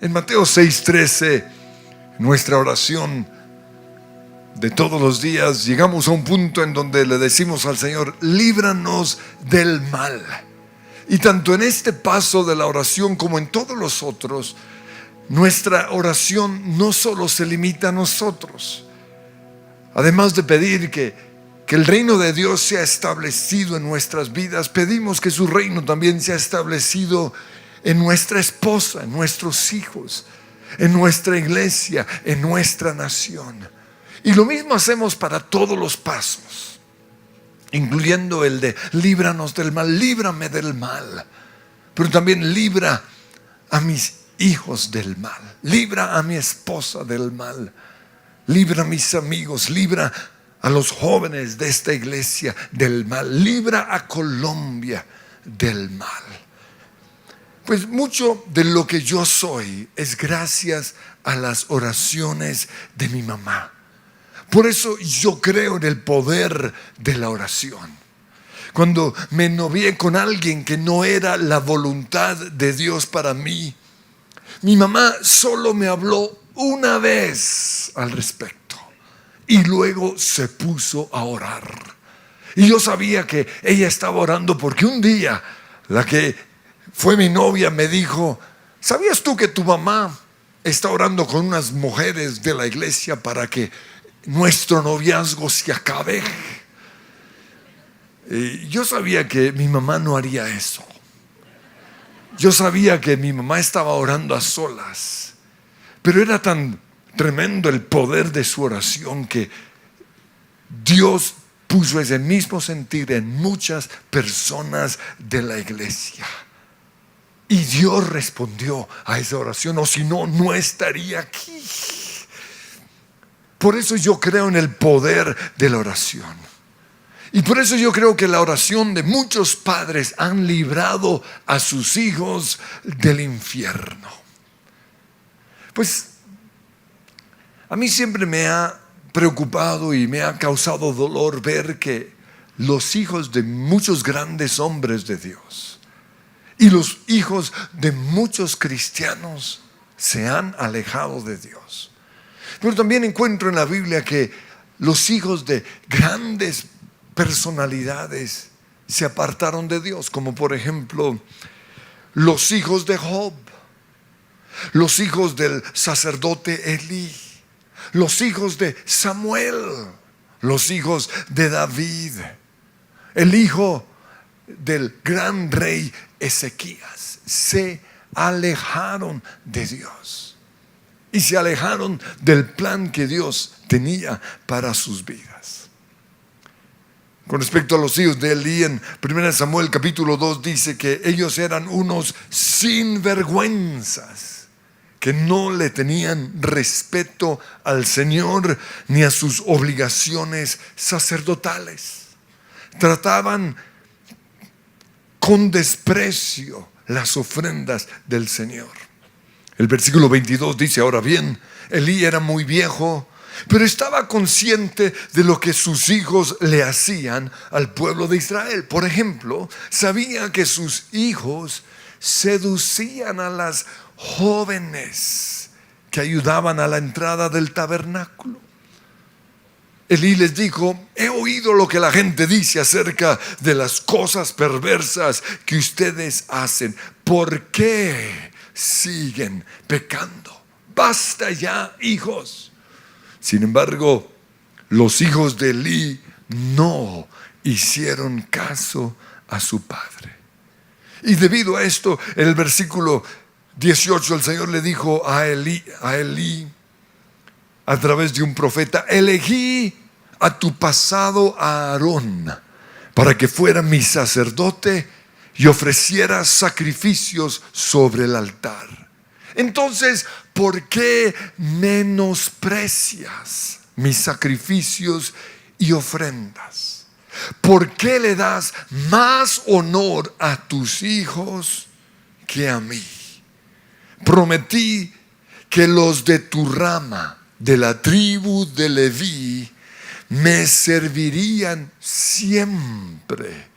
En Mateo 6:13, nuestra oración de todos los días, llegamos a un punto en donde le decimos al Señor: líbranos del mal. Y tanto en este paso de la oración como en todos los otros, nuestra oración no solo se limita a nosotros. Además de pedir que el reino de Dios sea establecido en nuestras vidas, pedimos que su reino también sea establecido en nuestra esposa, en nuestros hijos, en nuestra iglesia, en nuestra nación. Y lo mismo hacemos para todos los pasos, incluyendo el de líbranos del mal, líbrame del mal, pero también libra a mis hijos del mal, libra a mi esposa del mal, libra a mis amigos, libra a los jóvenes de esta iglesia del mal, libra a Colombia del mal. Pues mucho de lo que yo soy es gracias a las oraciones de mi mamá. Por eso yo creo en el poder de la oración. Cuando me novié con alguien que no era la voluntad de Dios para mí, mi mamá solo me habló una vez al respecto y luego se puso a orar. Y yo sabía que ella estaba orando porque un día la que fue mi novia me dijo: ¿sabías tú que tu mamá está orando con unas mujeres de la iglesia para que nuestro noviazgo se acabe? Yo sabía que mi mamá no haría eso. Yo sabía que mi mamá estaba orando a solas, pero era tan tremendo el poder de su oración que Dios puso ese mismo sentir en muchas personas de la iglesia. Y Dios respondió a esa oración, o si no, no estaría aquí. Por eso yo creo en el poder de la oración. Y por eso yo creo que la oración de muchos padres han librado a sus hijos del infierno. Pues a mí siempre me ha preocupado y me ha causado dolor ver que los hijos de muchos grandes hombres de Dios y los hijos de muchos cristianos se han alejado de Dios. Pero también encuentro en la Biblia que los hijos de grandes personalidades se apartaron de Dios, como por ejemplo los hijos de Job, los hijos del sacerdote Elí, los hijos de Samuel, los hijos de David, el hijo del gran rey Ezequías. Se alejaron de Dios y se alejaron del plan que Dios tenía para sus vidas. Con respecto a los hijos de Elí, en 1 Samuel capítulo 2 dice que ellos eran unos sinvergüenzas, que no le tenían respeto al Señor ni a sus obligaciones sacerdotales. Trataban con desprecio las ofrendas del Señor. El versículo 22 dice: ahora bien, Elí era muy viejo, pero estaba consciente de lo que sus hijos le hacían al pueblo de Israel. Por ejemplo, sabía que sus hijos seducían a las jóvenes que ayudaban a la entrada del tabernáculo. Elí les dijo: he oído lo que la gente dice acerca de las cosas perversas que ustedes hacen. ¿Por qué siguen pecando? Basta ya, hijos. Sin embargo, los hijos de Elí no hicieron caso a su padre. Y debido a esto, en el versículo 18, el Señor le dijo a Elí a través de un profeta: elegí a tu pasado a Aarón para que fuera mi sacerdote y ofreciera sacrificios sobre el altar. Entonces, ¿por qué menosprecias mis sacrificios y ofrendas? ¿Por qué le das más honor a tus hijos que a mí? Prometí que los de tu rama, de la tribu de Leví, me servirían siempre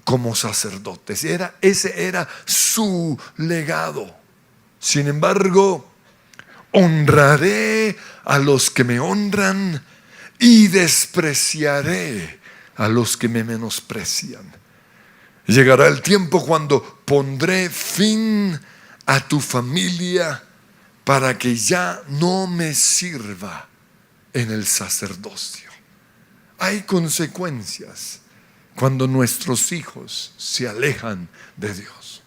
como sacerdotes. Ese era su legado. Sin embargo, honraré a los que me honran y despreciaré a los que me menosprecian. Llegará el tiempo cuando pondré fin a tu familia para que ya no me sirva en el sacerdocio. Hay consecuencias cuando nuestros hijos se alejan de Dios.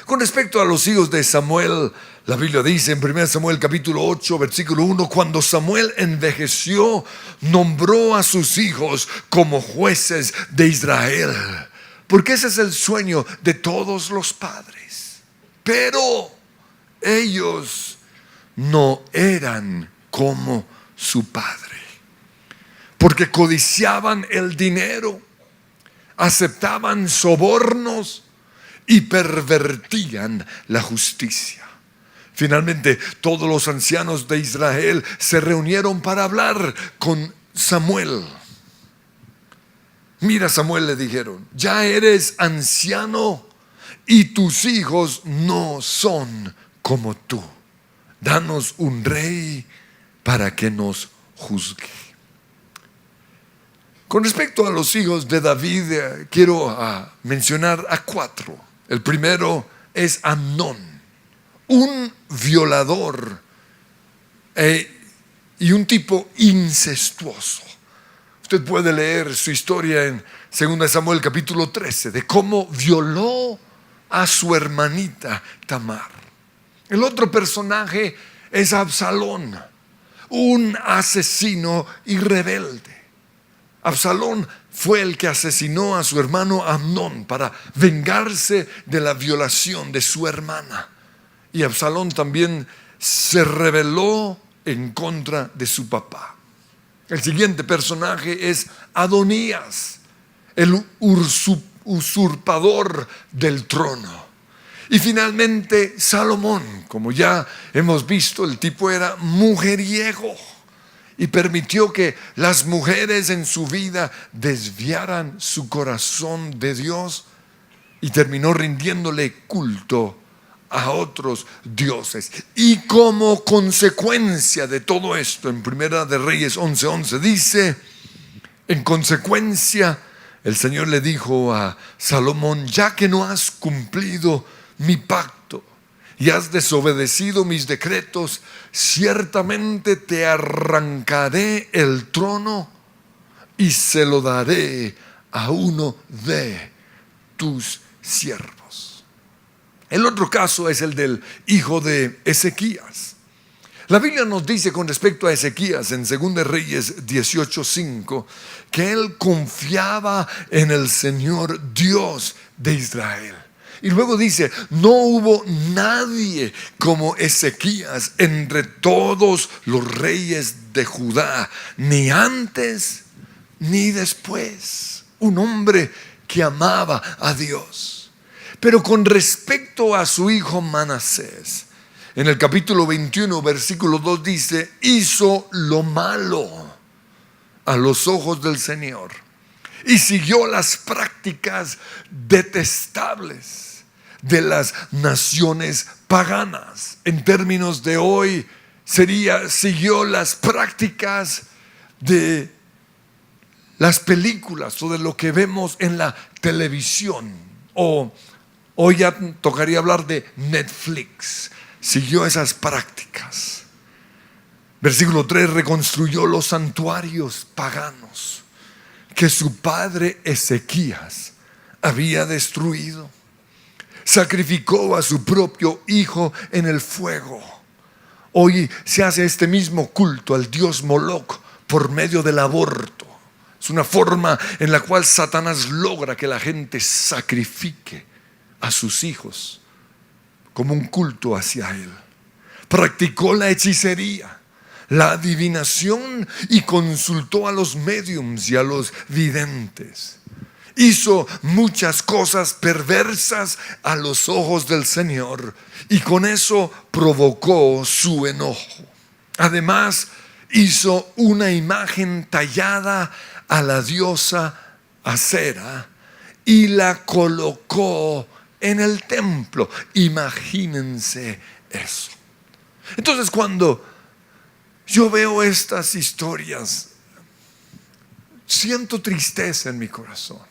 Con respecto a los hijos de Samuel, la Biblia dice en 1 Samuel capítulo 8, versículo 1, cuando Samuel envejeció, nombró a sus hijos como jueces de Israel. Porque ese es el sueño de todos los padres. Pero ellos no eran como su padre. Porque codiciaban el dinero, aceptaban sobornos y pervertían la justicia. Finalmente, todos los ancianos de Israel se reunieron para hablar con Samuel. Mira, Samuel, le dijeron, ya eres anciano y tus hijos no son como tú. Danos un rey para que nos juzgue. Con respecto a los hijos de David, quiero mencionar a 4. El primero es Amnón, un violador y un tipo incestuoso. Usted puede leer su historia en 2 Samuel capítulo 13, de cómo violó a su hermanita Tamar. El otro personaje es Absalón, un asesino y rebelde. Absalón fue el que asesinó a su hermano Amnón para vengarse de la violación de su hermana. Y Absalón también se rebeló en contra de su papá. El siguiente personaje es Adonías, el usurpador del trono. Y finalmente Salomón, como ya hemos visto, el tipo era mujeriego y permitió que las mujeres en su vida desviaran su corazón de Dios y terminó rindiéndole culto a otros dioses. Y como consecuencia de todo esto, en Primera de Reyes 11:11 dice, en consecuencia, el Señor le dijo a Salomón, ya que no has cumplido mi pacto y has desobedecido mis decretos, ciertamente te arrancaré el trono y se lo daré a uno de tus siervos. El otro caso es el del hijo de Ezequías. La Biblia nos dice con respecto a Ezequías en 2 Reyes 18:5 que él confiaba en el Señor Dios de Israel. Y luego dice, no hubo nadie como Ezequías entre todos los reyes de Judá, ni antes ni después. Un hombre que amaba a Dios. Pero con respecto a su hijo Manasés, en el capítulo 21, versículo 2 dice, hizo lo malo a los ojos del Señor y siguió las prácticas detestables de las naciones paganas. En términos de hoy siguió las prácticas de las películas o de lo que vemos en la televisión, o hoy ya tocaría hablar de Netflix. Siguió esas prácticas. Versículo 3, reconstruyó los santuarios paganos que su padre Ezequías había destruido. Sacrificó a su propio hijo en el fuego. Hoy se hace este mismo culto al dios Moloch por medio del aborto. Es una forma en la cual Satanás logra que la gente sacrifique a sus hijos como un culto hacia él. Practicó la hechicería, la adivinación y consultó a los médiums y a los videntes. Hizo muchas cosas perversas a los ojos del Señor y con eso provocó su enojo. Además, hizo una imagen tallada a la diosa Acera y la colocó en el templo. Imagínense eso. Entonces, cuando yo veo estas historias, siento tristeza en mi corazón.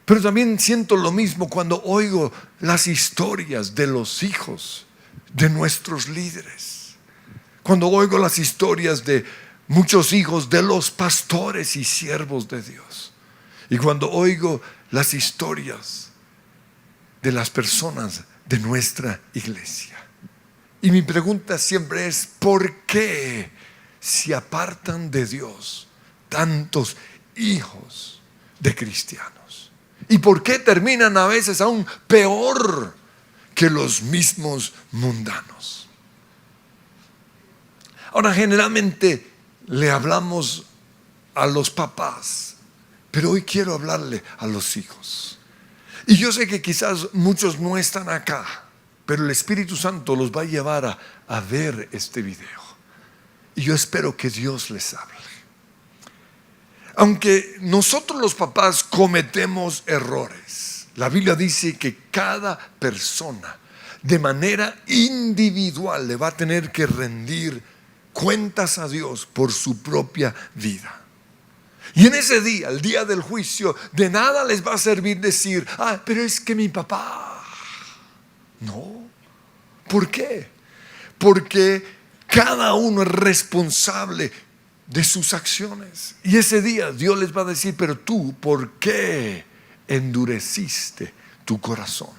Pero también siento lo mismo cuando oigo las historias de los hijos de nuestros líderes. Cuando oigo las historias de muchos hijos de los pastores y siervos de Dios. Y cuando oigo las historias de las personas de nuestra iglesia. Y mi pregunta siempre es: ¿por qué se apartan de Dios tantos hijos de cristianos? ¿Y por qué terminan a veces aún peor que los mismos mundanos? Ahora, generalmente le hablamos a los papás, pero hoy quiero hablarle a los hijos. Y yo sé que quizás muchos no están acá, pero el Espíritu Santo los va a llevar a ver este video. Y yo espero que Dios les hable. Aunque nosotros los papás cometemos errores, la Biblia dice que cada persona de manera individual le va a tener que rendir cuentas a Dios por su propia vida. Y en ese día, el día del juicio, de nada les va a servir decir: pero es que mi papá. No. ¿Por qué? Porque cada uno es responsable de sus acciones. Y ese día Dios les va a decir: pero tú, ¿por qué endureciste tu corazón?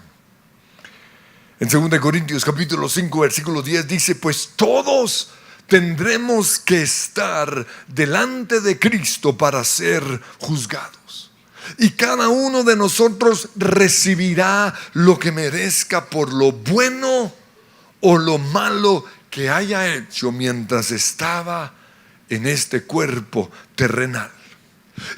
En 2 Corintios capítulo 5 versículo 10 dice: pues todos tendremos que estar delante de Cristo para ser juzgados. Y cada uno de nosotros recibirá lo que merezca por lo bueno o lo malo que haya hecho mientras estaba en este cuerpo terrenal.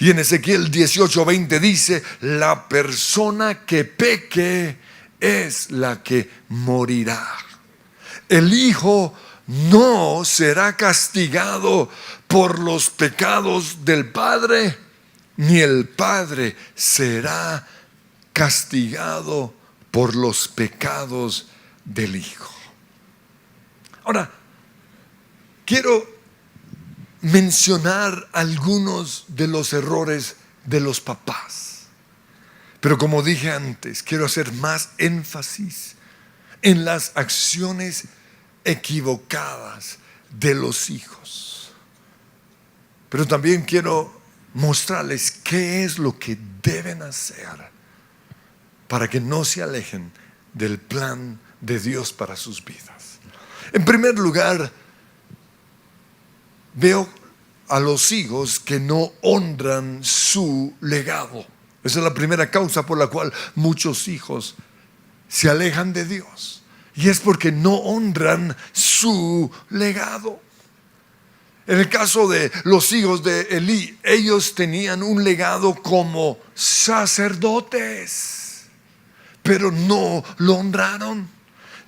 Y en Ezequiel 18:20 dice: la persona que peque es la que morirá. El hijo no será castigado por los pecados del padre, ni el padre será castigado por los pecados del hijo. Ahora, quiero mencionar algunos de los errores de los papás. Pero como dije antes, quiero hacer más énfasis en las acciones equivocadas de los hijos. Pero también quiero mostrarles qué es lo que deben hacer para que no se alejen del plan de Dios para sus vidas. En primer lugar, veo a los hijos que no honran su legado. Esa es la primera causa por la cual muchos hijos se alejan de Dios. Y es porque no honran su legado. En el caso de los hijos de Elí, ellos tenían un legado como sacerdotes, pero no lo honraron.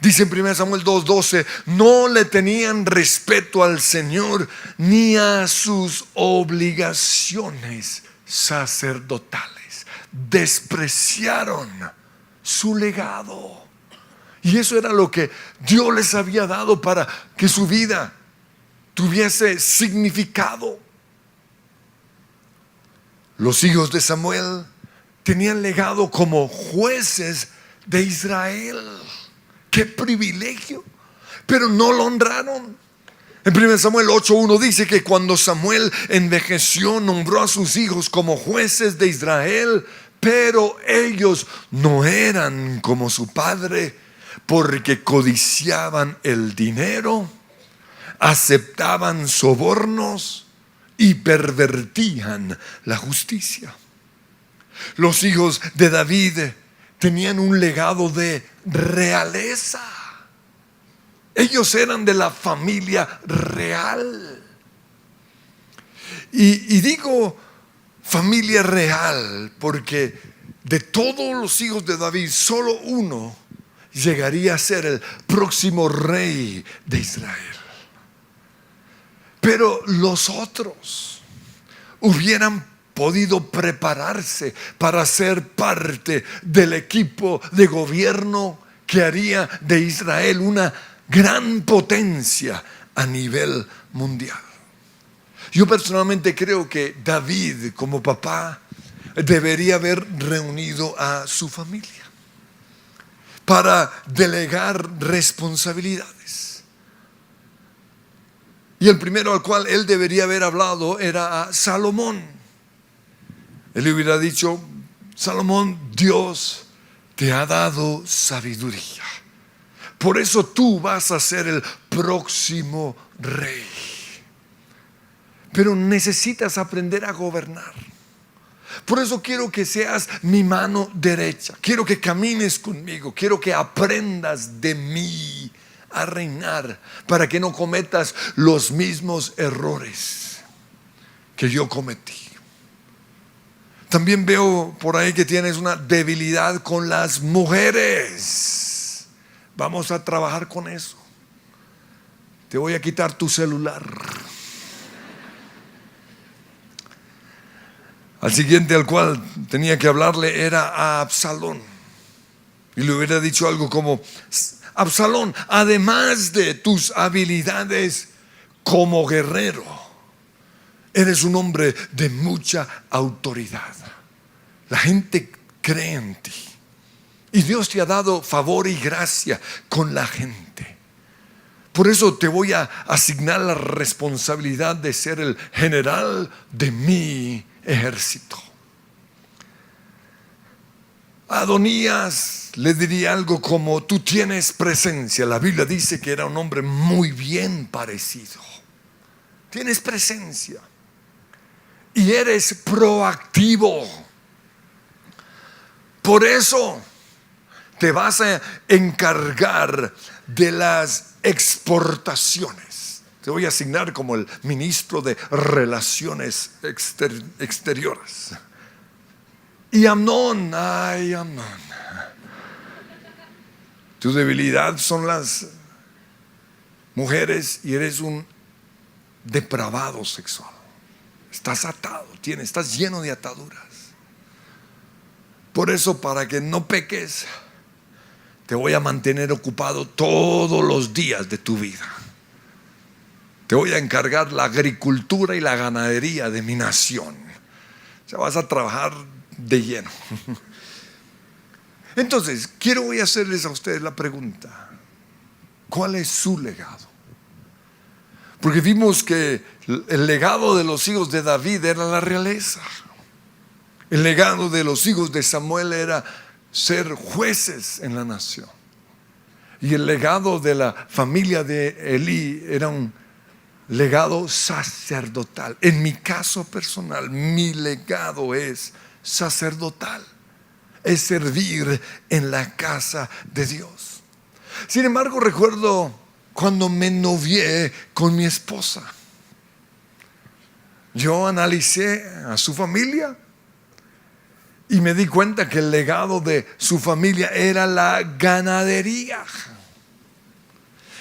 Dice en 1 Samuel 2:12: no le tenían respeto al Señor ni a sus obligaciones sacerdotales. Despreciaron su legado. Y eso era lo que Dios les había dado para que su vida tuviese significado. Los hijos de Samuel tenían legado como jueces de Israel. ¡Qué privilegio! Pero no lo honraron. En 1 Samuel 8:1 dice que cuando Samuel envejeció, nombró a sus hijos como jueces de Israel, pero ellos no eran como su padre, porque codiciaban el dinero, aceptaban sobornos y pervertían la justicia. Los hijos de David tenían un legado de realeza. Ellos eran de la familia real. Y digo familia real porque de todos los hijos de David, solo uno llegaría a ser el próximo rey de Israel. Pero los otros hubieran podido prepararse para ser parte del equipo de gobierno que haría de Israel una gran potencia a nivel mundial. Yo personalmente creo que David, como papá, debería haber reunido a su familia para delegar responsabilidades. Y el primero al cual él debería haber hablado era a Salomón. Él le hubiera dicho: Salomón, Dios te ha dado sabiduría. Por eso tú vas a ser el próximo rey. Pero necesitas aprender a gobernar. Por eso quiero que seas mi mano derecha. Quiero que camines conmigo. Quiero que aprendas de mí a reinar, para que no cometas los mismos errores que yo cometí. También veo por ahí que tienes una debilidad con las mujeres. Vamos a trabajar con eso. Te voy a quitar tu celular. Al siguiente al cual tenía que hablarle era a Absalón. Y le hubiera dicho algo como: Absalón, además de tus habilidades como guerrero, eres un hombre de mucha autoridad. La gente cree en ti. Y Dios te ha dado favor y gracia con la gente. Por eso te voy a asignar la responsabilidad de ser el general de mi ejército. A Adonías le diría algo como: tú tienes presencia. La Biblia dice que era un hombre muy bien parecido. Tienes presencia y eres proactivo. Por eso te vas a encargar de las exportaciones. Te voy a asignar como el ministro de Relaciones Exteriores. Y Amnón, ay Amnón, tu debilidad son las mujeres y eres un depravado sexual. Estás atado, estás lleno de ataduras. Por eso, para que no peques, te voy a mantener ocupado todos los días de tu vida. Te voy a encargar la agricultura y la ganadería de mi nación. O sea, vas a trabajar de lleno. Entonces, voy a hacerles a ustedes la pregunta: ¿cuál es su legado? Porque vimos que el legado de los hijos de David era la realeza. El legado de los hijos de Samuel era ser jueces en la nación. Y el legado de la familia de Elí era un legado sacerdotal. En mi caso personal, mi legado es sacerdotal. Es servir en la casa de Dios. Sin embargo, recuerdo cuando me novié con mi esposa. Yo analicé a su familia y me di cuenta que el legado de su familia era la ganadería.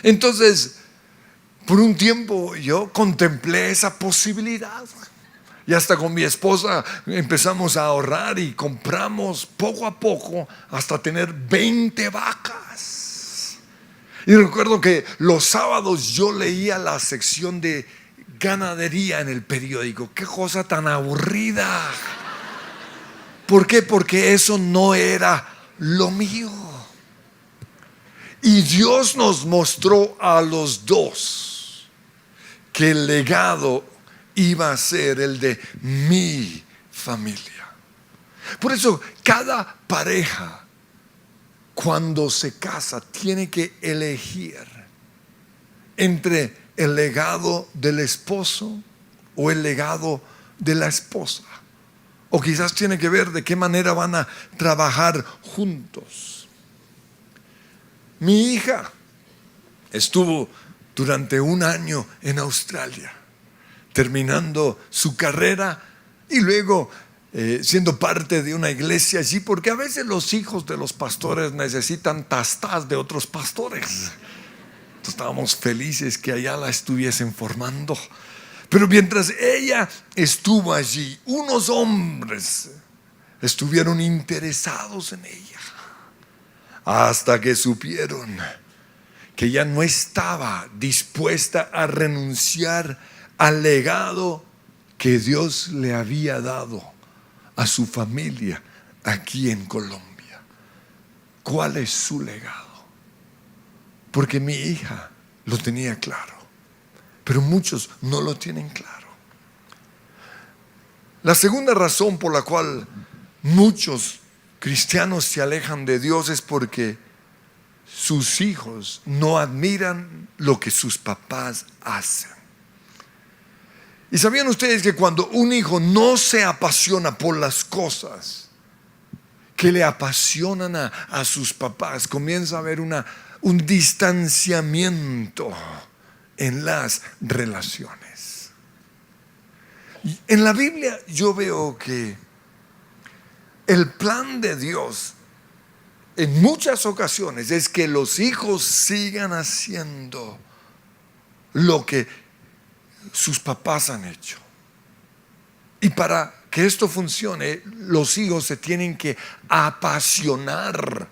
Entonces, por un tiempo yo contemplé esa posibilidad. Y hasta con mi esposa empezamos a ahorrar y compramos poco a poco hasta tener 20 vacas. Y recuerdo que los sábados yo leía la sección de ganadería en el periódico. ¡Qué cosa tan aburrida! ¿Por qué? Porque eso no era lo mío. Y Dios nos mostró a los dos que el legado iba a ser el de mi familia. Por eso cada pareja, cuando se casa, tiene que elegir entre el legado del esposo o el legado de la esposa. O quizás tiene que ver de qué manera van a trabajar juntos. Mi hija estuvo durante un año en Australia, terminando su carrera y luego siendo parte de una iglesia allí, porque a veces los hijos de los pastores necesitan tastas de otros pastores. Entonces estábamos felices que allá la estuviesen formando. Pero mientras ella estuvo allí, unos hombres estuvieron interesados en ella, hasta que supieron que ella no estaba dispuesta a renunciar al legado que Dios le había dado a su familia aquí en Colombia. ¿Cuál es su legado? Porque mi hija lo tenía claro, pero muchos no lo tienen claro. La segunda razón por la cual muchos cristianos se alejan de Dios es porque sus hijos no admiran lo que sus papás hacen. ¿Y sabían ustedes que cuando un hijo no se apasiona por las cosas que le apasionan a sus papás, comienza a haber un distanciamiento en las relaciones? Y en la Biblia yo veo que el plan de Dios en muchas ocasiones es que los hijos sigan haciendo lo que sus papás han hecho. Y para que esto funcione, los hijos se tienen que apasionar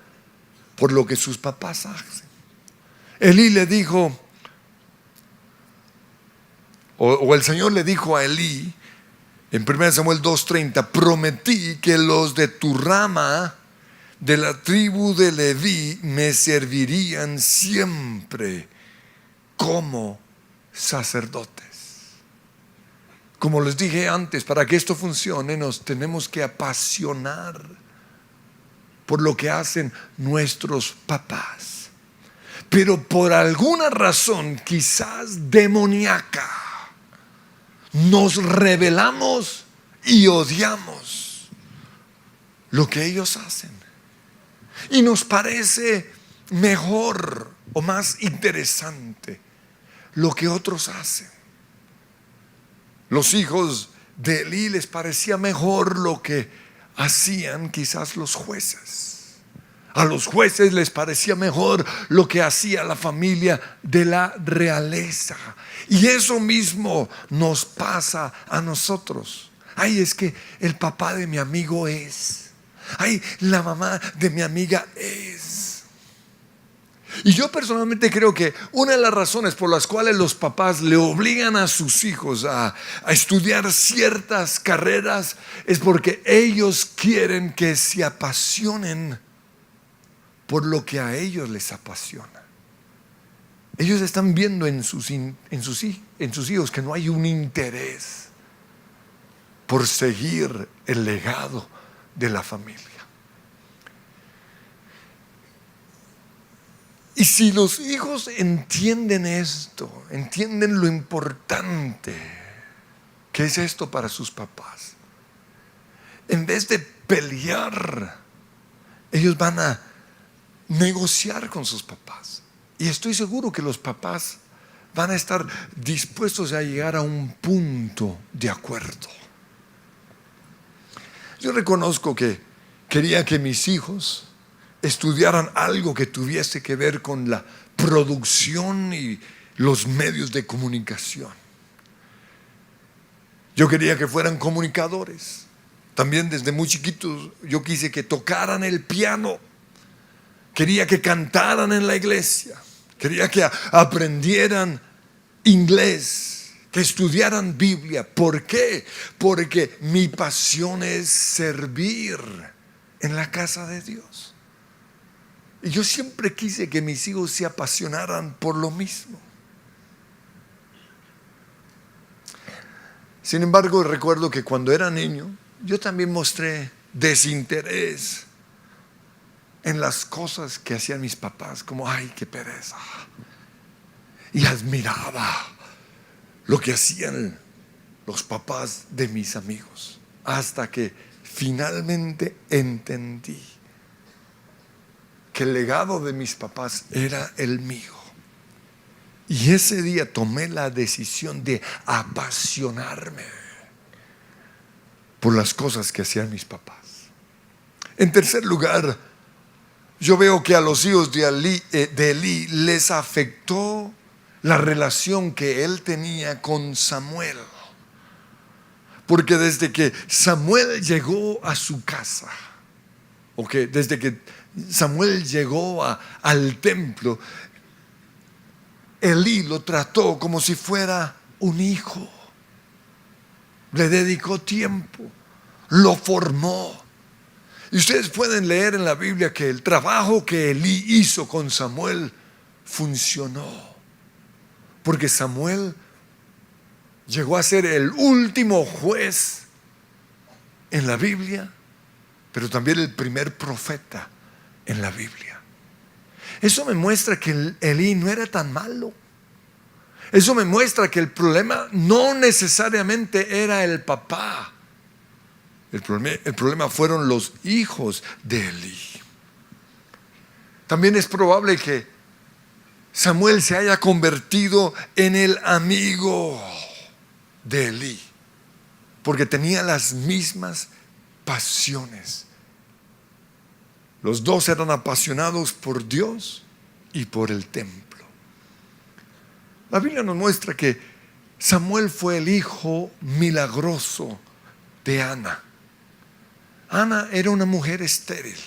por lo que sus papás hacen. Elí le dijo, o el Señor le dijo a Elí en 1 Samuel 2:30: prometí que los de tu rama de la tribu de Leví me servirían siempre como sacerdotes. Como les dije antes, para que esto funcione nos tenemos que apasionar por lo que hacen nuestros papás. Pero por alguna razón, quizás demoníaca, nos rebelamos y odiamos lo que ellos hacen. Y nos parece mejor o más interesante lo que otros hacen. Los hijos de Elí les parecía mejor lo que hacían quizás los jueces. A los jueces les parecía mejor lo que hacía la familia de la realeza. Y eso mismo nos pasa a nosotros. Ay, es que el papá de mi amigo es. Ay, la mamá de mi amiga es. Y yo personalmente creo que una de las razones por las cuales los papás le obligan a sus hijos a estudiar ciertas carreras es porque ellos quieren que se apasionen por lo que a ellos les apasiona. Ellos están viendo en sus hijos que no hay un interés por seguir el legado de la familia. Y si los hijos entienden esto, entienden lo importante que es esto para sus papás, en vez de pelear, ellos van a negociar con sus papás. Y estoy seguro que los papás van a estar dispuestos a llegar a un punto de acuerdo. Yo reconozco que quería que mis hijos estudiaran algo que tuviese que ver con la producción y los medios de comunicación. Yo quería que fueran comunicadores. También desde muy chiquitos yo quise que tocaran el piano. Quería que cantaran en la iglesia. Quería que aprendieran inglés, que estudiaran Biblia. ¿Por qué? Porque mi pasión es servir en la casa de Dios. Y yo siempre quise que mis hijos se apasionaran por lo mismo. Sin embargo, recuerdo que cuando era niño, yo también mostré desinterés en las cosas que hacían mis papás, como ay, qué pereza. Y admiraba lo que hacían los papás de mis amigos, hasta que finalmente entendí que el legado de mis papás era el mío. Y ese día tomé la decisión de apasionarme por las cosas que hacían mis papás. En tercer lugar, yo veo que a los hijos de Elí les afectó la relación que él tenía con Samuel. Porque desde que Samuel llegó a su casa, desde que Samuel llegó al templo, Elí lo trató como si fuera un hijo. Le dedicó tiempo, lo formó. Y ustedes pueden leer en la Biblia que el trabajo que Elí hizo con Samuel funcionó. Porque Samuel llegó a ser el último juez en la Biblia, pero también el primer profeta en la Biblia. Eso me muestra que Elí no era tan malo. Eso me muestra que el problema no necesariamente era el papá. El problema fueron los hijos de Elí. También es probable que Samuel se haya convertido en el amigo de Elí, porque tenía las mismas pasiones. Los dos eran apasionados por Dios y por el templo. La Biblia nos muestra que Samuel fue el hijo milagroso de Ana. Ana era una mujer estéril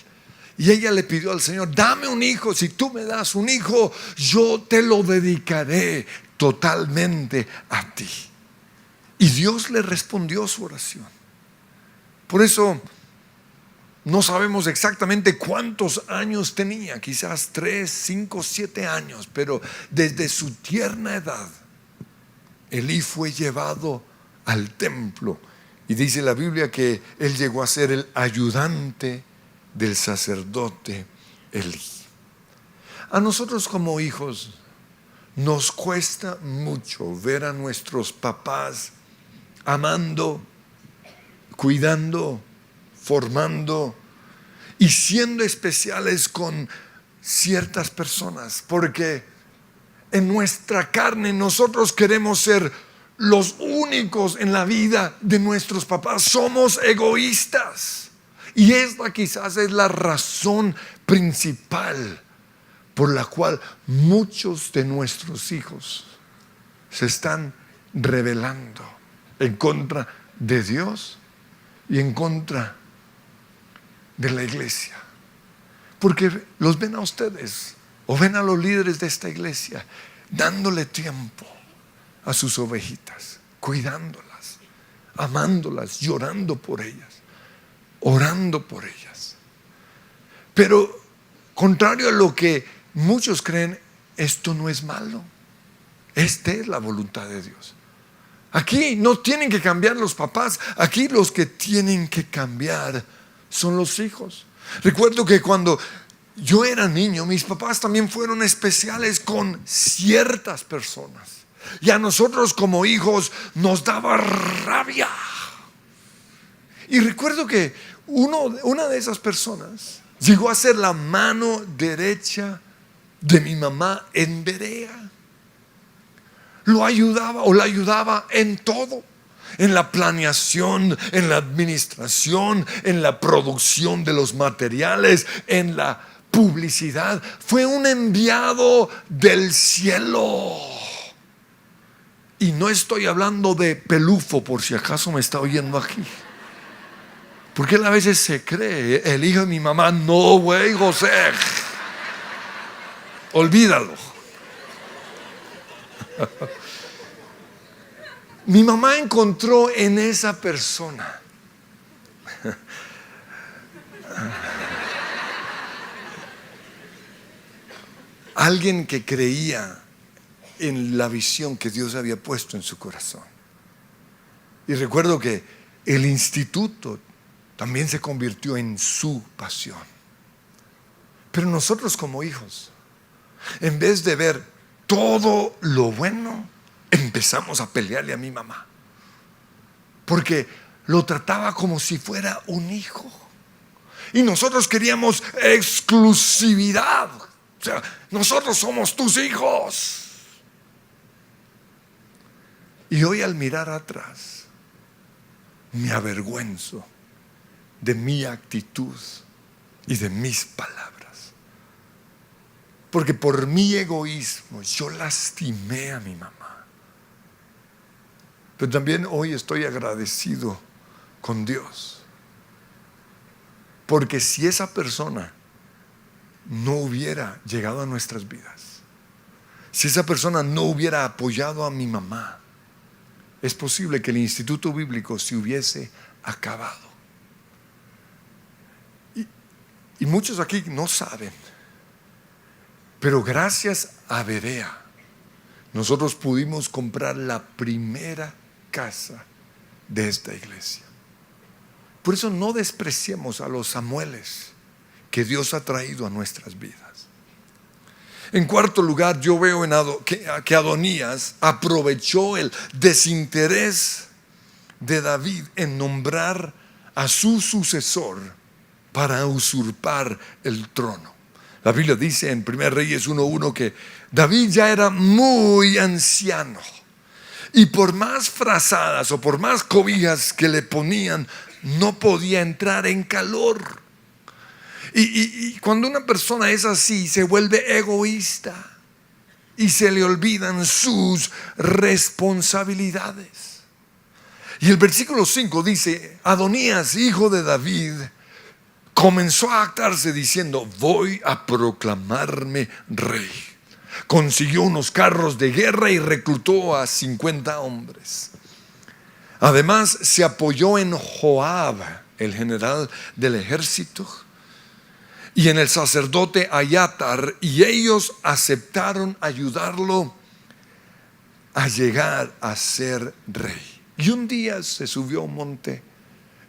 y ella le pidió al Señor: dame un hijo, si tú me das un hijo, yo te lo dedicaré totalmente a ti. Y Dios le respondió su oración. Por eso no sabemos exactamente cuántos años tenía, quizás 3, 5, 7 años, pero desde su tierna edad, Elí fue llevado al templo. Y dice la Biblia que él llegó a ser el ayudante del sacerdote Elí. A nosotros como hijos nos cuesta mucho ver a nuestros papás amando, cuidando, formando y siendo especiales con ciertas personas, porque en nuestra carne nosotros queremos ser los únicos en la vida de nuestros papás. Somos egoístas, y esta quizás es la razón principal por la cual muchos de nuestros hijos se están rebelando en contra de Dios y en contra de la iglesia, porque los ven a ustedes o ven a los líderes de esta iglesia dándole tiempo a sus ovejitas, cuidándolas, amándolas, llorando por ellas, orando por ellas. Pero contrario a lo que muchos creen, esto no es malo. Esta es la voluntad de Dios. Aquí no tienen que cambiar los papás, aquí los que tienen que cambiar son los hijos. Recuerdo que cuando yo era niño, mis papás también fueron especiales con ciertas personas, y a nosotros como hijos nos daba rabia. Y recuerdo que una de esas personas llegó a ser la mano derecha de mi mamá en Berea. Lo ayudaba o la ayudaba en todo, en la planeación, en la administración, en la producción de los materiales, en la publicidad. Fue un enviado del cielo. Y no estoy hablando de Pelufo, por si acaso me está oyendo aquí, porque él a veces se cree el hijo de mi mamá. No, güey, José, olvídalo. Mi mamá encontró en esa persona alguien que creía en la visión que Dios había puesto en su corazón. Y recuerdo que el instituto también se convirtió en su pasión. Pero nosotros como hijos, en vez de ver todo lo bueno, empezamos a pelearle a mi mamá, porque lo trataba como si fuera un hijo, y nosotros queríamos exclusividad. O sea, nosotros somos tus hijos. Y hoy, al mirar atrás, me avergüenzo de mi actitud y de mis palabras. porque por mi egoísmo yo lastimé a mi mamá. Pero también hoy estoy agradecido con Dios, porque si esa persona no hubiera llegado a nuestras vidas, si esa persona no hubiera apoyado a mi mamá, es posible que el instituto bíblico se hubiese acabado. Y muchos aquí no saben, pero gracias a Berea nosotros pudimos comprar la primera casa de esta iglesia. Por eso no despreciemos a los Samueles que Dios ha traído a nuestras vidas. En cuarto lugar, yo veo que Adonías aprovechó el desinterés de David en nombrar a su sucesor para usurpar el trono. La Biblia dice en 1 Reyes 1:1 que David ya era muy anciano, y por más frazadas o por más cobijas que le ponían, no podía entrar en calor. Y cuando una persona es así, se vuelve egoísta y se le olvidan sus responsabilidades. Y el versículo 5 dice: Adonías, hijo de David, comenzó a actarse diciendo: voy a proclamarme rey. Consiguió unos carros de guerra y reclutó a 50 hombres. Además se apoyó en Joab, el general del ejército, y en el sacerdote Abiatar, y ellos aceptaron ayudarlo a llegar a ser rey. Y un día se subió a un monte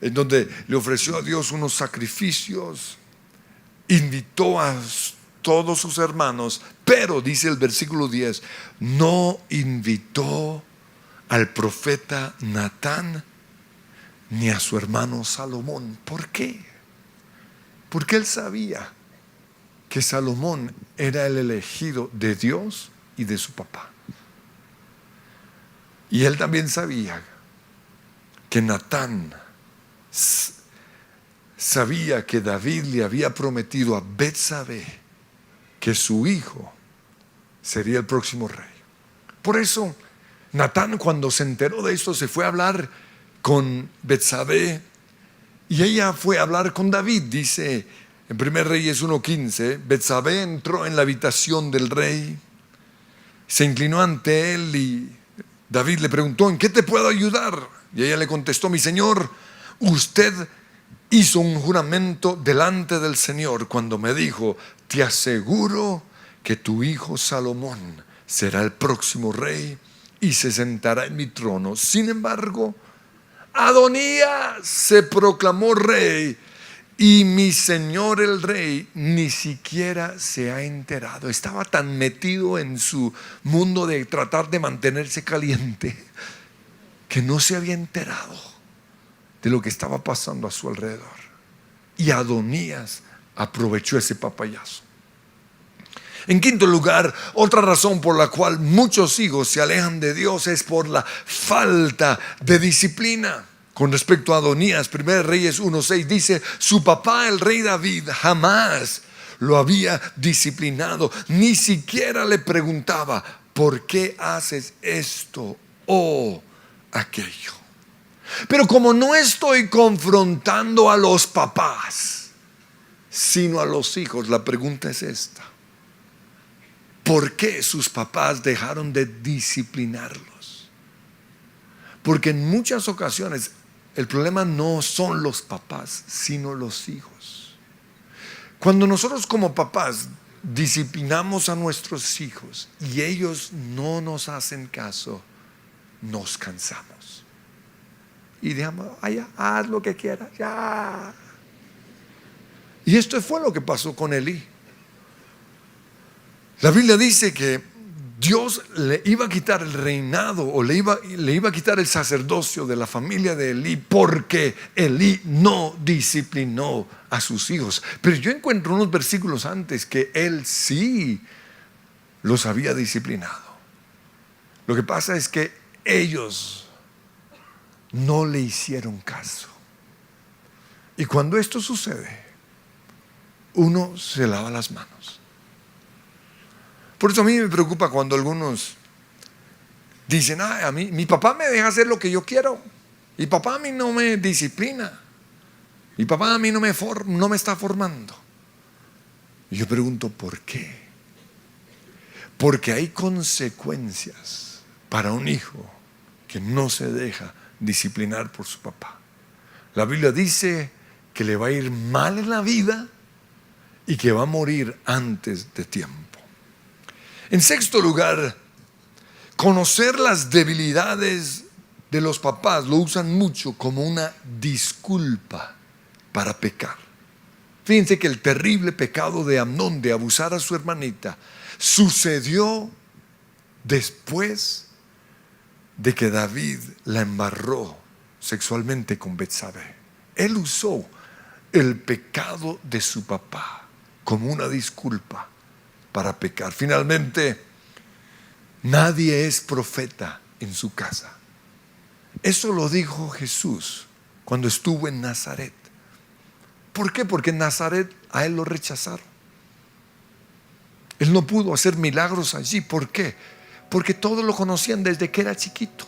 en donde le ofreció a Dios unos sacrificios, invitó a todos sus hermanos, pero dice el versículo 10, no invitó al profeta Natán ni a su hermano Salomón. ¿Por qué? Porque él sabía que Salomón era el elegido de Dios y de su papá. Y él también sabía que Natán sabía que David le había prometido a Betsabé que su hijo sería el próximo rey. Por eso Natán, cuando se enteró de esto, se fue a hablar con Betsabé, y ella fue a hablar con David. Dice en 1 Reyes 1:15, Betsabé entró en la habitación del rey, se inclinó ante él y David le preguntó: ¿en qué te puedo ayudar? Y ella le contestó: mi señor, usted hizo un juramento delante del Señor cuando me dijo: te aseguro que tu hijo Salomón será el próximo rey y se sentará en mi trono. Sin embargo, Adonías se proclamó rey y mi señor el rey ni siquiera se ha enterado. Estaba tan metido en su mundo de tratar de mantenerse caliente que no se había enterado de lo que estaba pasando a su alrededor. Y Adonías aprovechó ese papayazo. En quinto lugar, otra razón por la cual muchos hijos se alejan de Dios es por la falta de disciplina. Con respecto a Adonías, 1 Reyes 1:6 dice: su papá, el rey David, jamás lo había disciplinado, ni siquiera le preguntaba: ¿por qué haces esto o aquello? Pero como no estoy confrontando a los papás, sino a los hijos, la pregunta es esta: ¿por qué sus papás dejaron de disciplinarlos? Porque en muchas ocasiones el problema no son los papás, sino los hijos. Cuando nosotros como papás disciplinamos a nuestros hijos y ellos no nos hacen caso, nos cansamos y dejamos: allá, haz lo que quieras, ya. Y esto fue lo que pasó con Elí. La Biblia dice que Dios le iba a quitar el reinado, o le iba a quitar el sacerdocio de la familia de Elí, porque Elí no disciplinó a sus hijos. Pero yo encuentro unos versículos antes que él sí los había disciplinado. Lo que pasa es que ellos no le hicieron caso. Y cuando esto sucede, uno se lava las manos. Por eso a mí me preocupa cuando algunos dicen, a mí, mi papá me deja hacer lo que yo quiero. Mi papá a mí no me disciplina. Mi papá a mí no me está formando. Y yo pregunto, ¿por qué? Porque hay consecuencias para un hijo que no se deja disciplinar por su papá. La Biblia dice que le va a ir mal en la vida y que va a morir antes de tiempo. En sexto lugar, conocer las debilidades de los papás lo usan mucho como una disculpa para pecar. Fíjense que el terrible pecado de Amnón de abusar a su hermanita sucedió después de que David la embarró sexualmente con Betsabé. Él usó el pecado de su papá como una disculpa para pecar. Finalmente, nadie es profeta en su casa. Eso lo dijo Jesús cuando estuvo en Nazaret. ¿Por qué? Porque en Nazaret a él lo rechazaron. Él no pudo hacer milagros allí. ¿Por qué? Porque todos lo conocían desde que era chiquito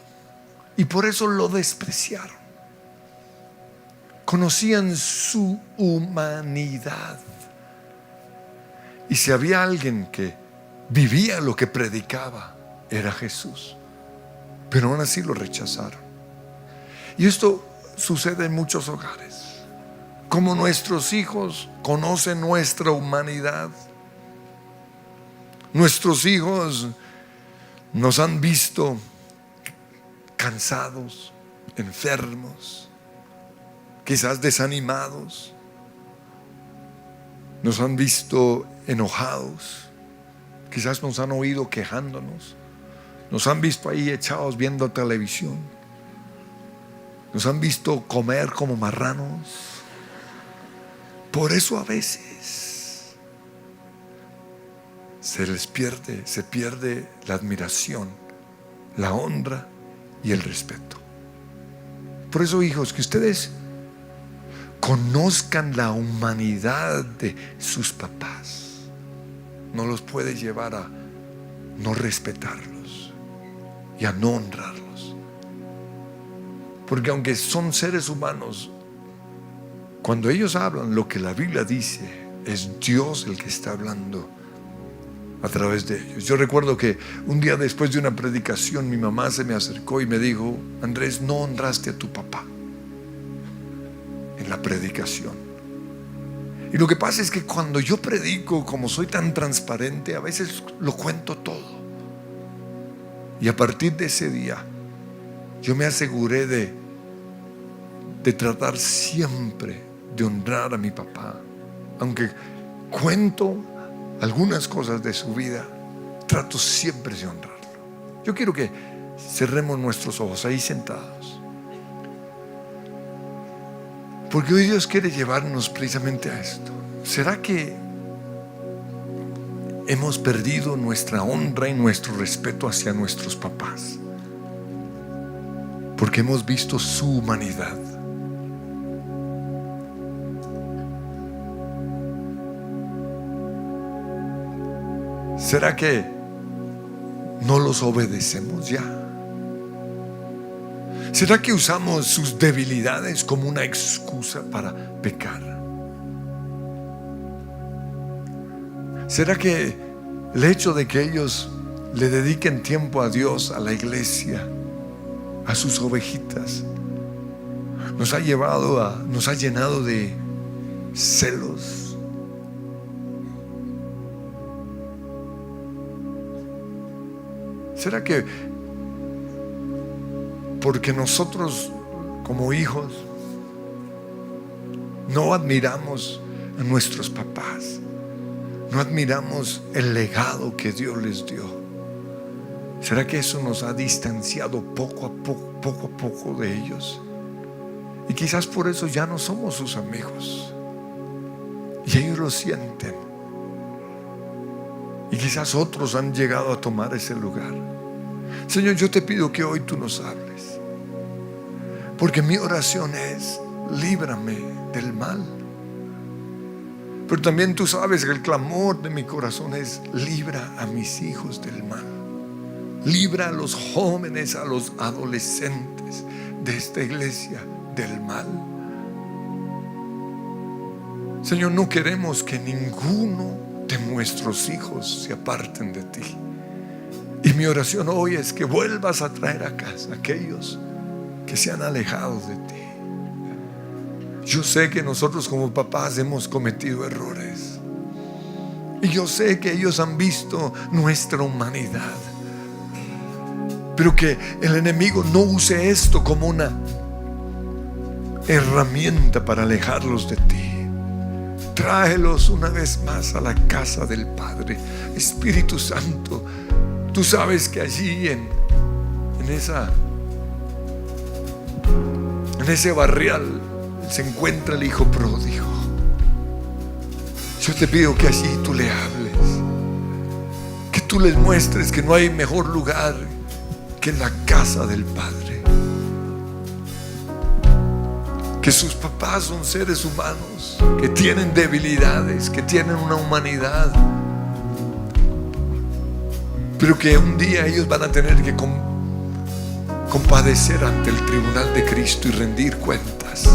y por eso lo despreciaron. Conocían su humanidad. Y si había alguien que vivía lo que predicaba, era Jesús. Pero aún así lo rechazaron. Y esto sucede en muchos hogares. Como nuestros hijos conocen nuestra humanidad. Nuestros hijos nos han visto cansados, enfermos, quizás desanimados. Nos han visto enojados, quizás nos han oído quejándonos. Nos han visto ahí echados viendo televisión. Nos han visto comer como marranos. Por eso a veces se pierde la admiración, la honra y el respeto. Por eso, hijos, que ustedes conozcan la humanidad de sus papás no los puede llevar a no respetarlos y a no honrarlos. Porque aunque son seres humanos, cuando ellos hablan, lo que la Biblia dice, es Dios el que está hablando a través de ellos. Yo recuerdo que un día después de una predicación, mi mamá se me acercó y me dijo: Andrés, no honraste a tu papá en la predicación. Y lo que pasa es que cuando yo predico, como soy tan transparente, a veces lo cuento todo. Y a partir de ese día, yo me aseguré de tratar siempre de honrar a mi papá. Aunque cuento algunas cosas de su vida, trato siempre de honrarlo. Yo quiero que cerremos nuestros ojos ahí sentados, porque hoy Dios quiere llevarnos precisamente a esto. ¿Será que hemos perdido nuestra honra y nuestro respeto hacia nuestros papás porque hemos visto su humanidad? ¿Será que no los obedecemos ya? ¿Será que usamos sus debilidades como una excusa para pecar? ¿Será que el hecho de que ellos le dediquen tiempo a Dios, a la iglesia, a sus ovejitas, nos ha llenado de celos? ¿Será que porque nosotros como hijos no admiramos a nuestros papás, no admiramos el legado que Dios les dio? ¿Será que eso nos ha distanciado poco a poco de ellos? Y quizás por eso ya no somos sus amigos. Y ellos lo sienten. Y quizás otros han llegado a tomar ese lugar. Señor, yo te pido que hoy tú nos hables, porque mi oración es: líbrame del mal. Pero también tú sabes que el clamor de mi corazón es: libra a mis hijos del mal. Libra a los jóvenes, a los adolescentes de esta iglesia del mal. Señor, no queremos que ninguno de nuestros hijos se aparten de ti. Y mi oración hoy es que vuelvas a traer a casa a aquellos que se han alejado de ti. Yo sé que nosotros como papás hemos cometido errores, y yo sé que ellos han visto nuestra humanidad, pero que el enemigo no use esto como una herramienta para alejarlos de ti. Tráelos una vez más a la casa del Padre. Espíritu Santo, tú sabes que allí en ese barrial se encuentra el hijo pródigo. Yo te pido que allí tú le hables, que tú les muestres que no hay mejor lugar que la casa del Padre, que sus papás son seres humanos, que tienen debilidades, que tienen una humanidad, pero que un día ellos van a tener que compadecer ante el tribunal de Cristo y rendir cuentas.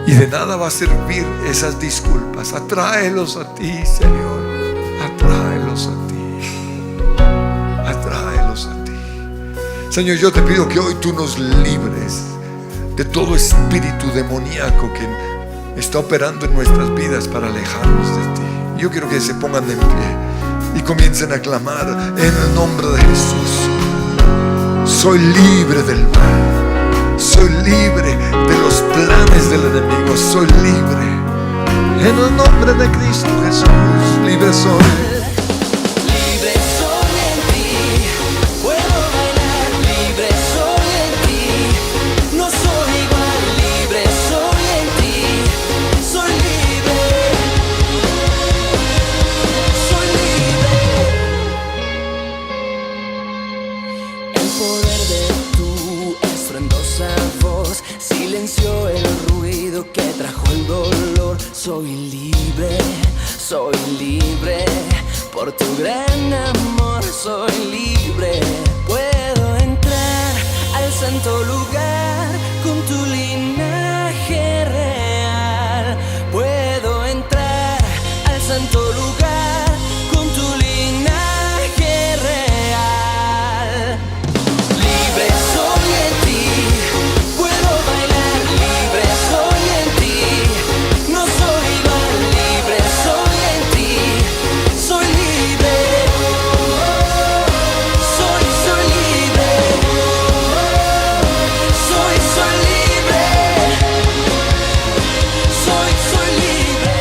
Y de nada va a servir esas disculpas. Atráelos a ti, Señor. Atráelos a ti. Atráelos a ti. Señor, yo te pido que hoy tú nos libres de todo espíritu demoníaco que está operando en nuestras vidas para alejarnos de ti. Yo quiero que se pongan de pie y comiencen a clamar en el nombre de Jesús. Soy libre del mal. Soy libre de los planes del enemigo. Soy libre en el nombre de Cristo Jesús. Libre soy. Libre soy en ti. Puedo bailar. Libre soy en ti. No soy igual. Libre soy en ti. Soy libre. Soy libre. El poder de tu estruendosa voz silenció el ruido que trajo el dolor. Soy libre por tu gran amor. Soy libre, puedo entrar al santo lugar con tu linaje real. Puedo entrar al santo lugar con tu linaje real. Libre soy en ti, puedo bailar. Libre soy en ti, no soy igual. Libre soy en ti, soy libre. Soy libre. Soy libre. Soy libre.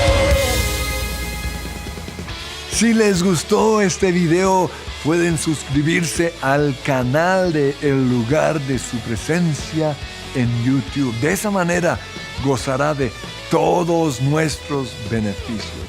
Si les gustó este video, pueden suscribirse al canal de El Lugar de Su Presencia en YouTube. De esa manera gozará de todos nuestros beneficios.